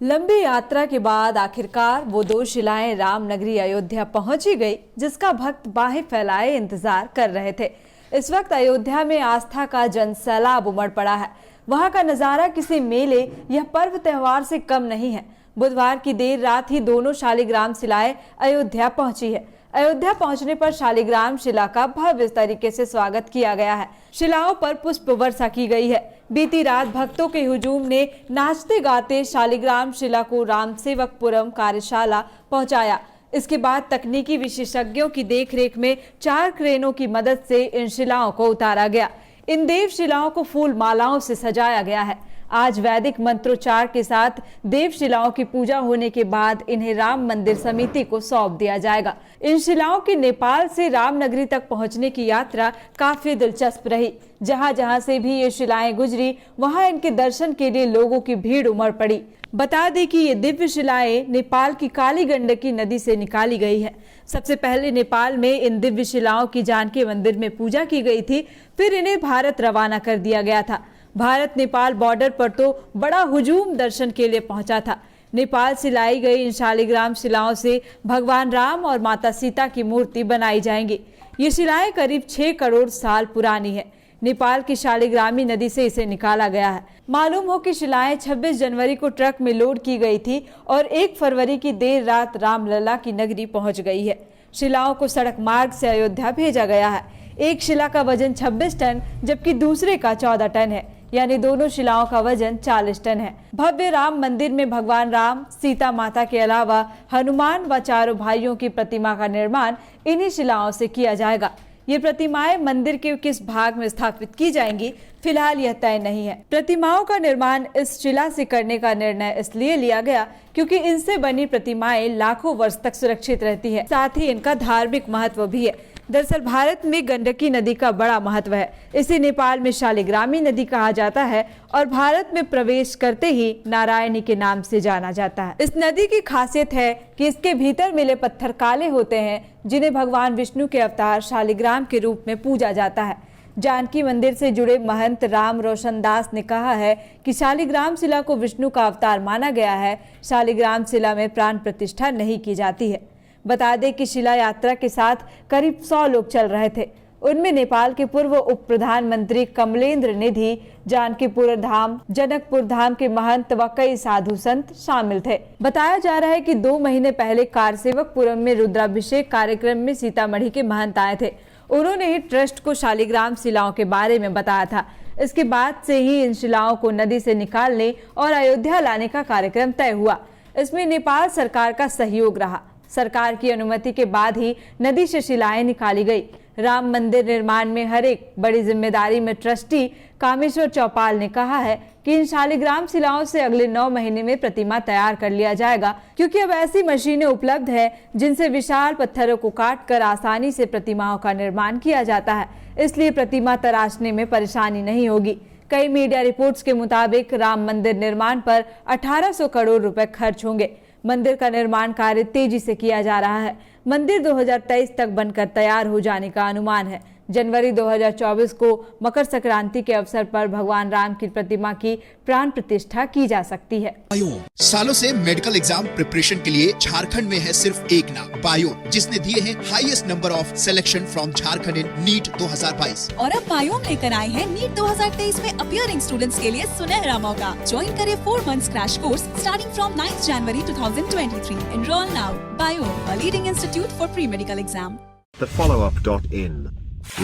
लंबी यात्रा के बाद आखिरकार वो दो शिलाएं रामनगरी अयोध्या पहुंची गई, जिसका भक्त बाहें फैलाए इंतजार कर रहे थे। इस वक्त अयोध्या में आस्था का जनसैलाब उमड़ पड़ा है। वहां का नजारा किसी मेले या पर्व त्योहार से कम नहीं है। बुधवार की देर रात ही दोनों शालिग्राम शिलाएं अयोध्या पहुंची है। अयोध्या पहुंचने पर शालिग्राम शिला का भव्य तरीके से स्वागत किया गया है। शिलाओं पर पुष्प वर्षा की गई है। बीती रात भक्तों के हुजूम ने नाचते गाते शालिग्राम शिला को रामसेवकपुरम कार्यशाला पहुंचाया। इसके बाद तकनीकी विशेषज्ञों की देखरेख में 4 क्रेनों की मदद से इन शिलाओं को उतारा गया। इन देव शिलाओं को फूल मालाओं से सजाया गया है। आज वैदिक मंत्रोच्चार के साथ देव शिलाओं की पूजा होने के बाद इन्हें राम मंदिर समिति को सौंप दिया जाएगा। इन शिलाओं की नेपाल से रामनगरी तक पहुंचने की यात्रा काफी दिलचस्प रही। जहां जहां से भी ये शिलाएं गुजरी, वहां इनके दर्शन के लिए लोगों की भीड़ उमड़ पड़ी। बता दें कि ये दिव्य शिलाएं नेपाल की काली गंडकी नदी से निकाली गई है। सबसे पहले नेपाल में इन दिव्य शिलाओं की जानकी मंदिर में पूजा की गई थी, फिर इन्हें भारत रवाना कर दिया गया था। भारत नेपाल बॉर्डर पर तो बड़ा हुजूम दर्शन के लिए पहुंचा था। नेपाल से लाई गई इन शालिग्राम शिलाओं से भगवान राम और माता सीता की मूर्ति बनाई जाएंगी। ये शिलाएं करीब 6 करोड़ साल पुरानी है। नेपाल की शालिग्रामी नदी से इसे निकाला गया है। मालूम हो कि शिलाएं 26 जनवरी को ट्रक में लोड की गई थी और 1 फरवरी की देर रात रामलला की नगरी पहुंच गई है। शिलाओं को सड़क मार्ग से अयोध्या भेजा गया है। एक शिला का वजन 26 टन जबकि दूसरे का 14 टन है, यानी दोनों शिलाओं का वजन 40 टन है। भव्य राम मंदिर में भगवान राम, सीता माता के अलावा हनुमान व चारों भाइयों की प्रतिमा का निर्माण इन्हीं शिलाओं से किया जाएगा। ये प्रतिमाएं मंदिर के किस भाग में स्थापित की जाएंगी, फिलहाल यह तय नहीं है। प्रतिमाओं का निर्माण इस शिला से करने का निर्णय इसलिए लिया गया क्योंकि इनसे बनी प्रतिमाएं लाखों वर्ष तक सुरक्षित रहती है, साथ ही इनका धार्मिक महत्व भी है। दरअसल भारत में गंडकी नदी का बड़ा महत्व है। इसे नेपाल में शालिग्रामी नदी कहा जाता है और भारत में प्रवेश करते ही नारायणी के नाम से जाना जाता है। इस नदी की खासियत है कि इसके भीतर मिले पत्थर काले होते हैं, जिन्हें भगवान विष्णु के अवतार शालिग्राम के रूप में पूजा जाता है। जानकी मंदिर से जुड़े महंत राम रोशन दास ने कहा है कि शालिग्राम शिला को विष्णु का अवतार माना गया है। शालिग्राम शिला में प्राण प्रतिष्ठा नहीं की जाती है। बता दें कि शिला यात्रा के साथ करीब 100 लोग चल रहे थे। उनमें नेपाल के पूर्व उप प्रधानमंत्री कमलेन्द्र निधि, जानकीपुर धाम, जनकपुर धाम के महंत व कई साधु संत शामिल थे। बताया जा रहा है कि 2 महीने पहले कारसेवकपुरम में रुद्राभिषेक कार्यक्रम में सीतामढ़ी के महंत आए थे। उन्होंने ही ट्रस्ट को शालिग्राम शिलाओं के बारे में बताया था। इसके बाद से ही इन शिलाओं को नदी से निकालने और अयोध्या लाने का कार्यक्रम तय हुआ। इसमें नेपाल सरकार का सहयोग रहा। सरकार की अनुमति के बाद ही नदी से शिलाएं निकाली गई। राम मंदिर निर्माण में हर एक बड़ी जिम्मेदारी में ट्रस्टी कामेश्वर चौपाल ने कहा है कि इन शालिग्राम शिलाओं से अगले 9 महीने में प्रतिमा तैयार कर लिया जाएगा, क्योंकि अब ऐसी मशीनें उपलब्ध है जिनसे विशाल पत्थरों को काटकर आसानी से प्रतिमाओं का निर्माण किया जाता है। इसलिए प्रतिमा तराशने में परेशानी नहीं होगी। कई मीडिया रिपोर्ट्स के मुताबिक राम मंदिर निर्माण पर 1800 करोड़ रुपए खर्च होंगे। मंदिर का निर्माण कार्य तेजी से किया जा रहा है। मंदिर 2023 तक बनकर तैयार हो जाने का अनुमान है। जनवरी 2024 को मकर संक्रांति के अवसर पर भगवान राम की प्रतिमा की प्राण प्रतिष्ठा की जा सकती है। बायोन सालों से मेडिकल एग्जाम प्रिपरेशन के लिए झारखंड में है सिर्फ एक नाम, बायोन, जिसने दिए हैं highest number of selection from Jharkhand in NEET 2022। और अब बायोन लेकर आए हैं नीट 2023 में अपीयरिंग स्टूडेंट्स के लिए सुनहरा मौका। ज्वाइन करें 4 months crash course starting from 9 January 2023. Enroll now. Bayon, a leading institute for pre-medical exam. thefollowup.in.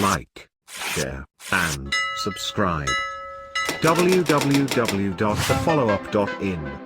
Like, share, and subscribe. www.thefollowup.in